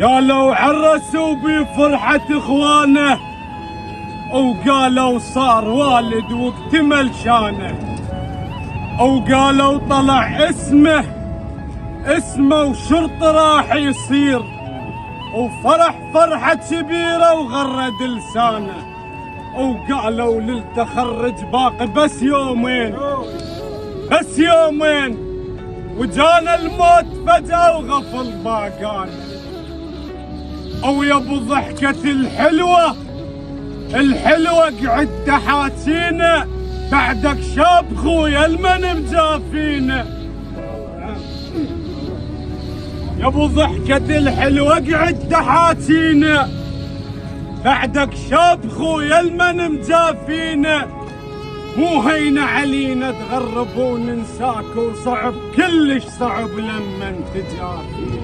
قالوا عرسوا بفرحة اخوانه، وقالوا صار والد واكتمل شانه، وقالوا طلع اسمه وشرط راح يصير، وفرح فرحة كبيرة وغرد لسانه، وقالوا للتخرج باقي بس يومين وجانا الموت فجأة وغفل باقانا. او يا ابو ضحكة الحلوة قعد تحاتينا، بعدك شاب خويا المن مجافينا. يا ابو ضحكة الحلوة قعد تحاتينا، بعدك شاب خويا المن مجافينا. مو هين علينا تغرب وننساك، وصعب كلش صعب لمن تجافينا.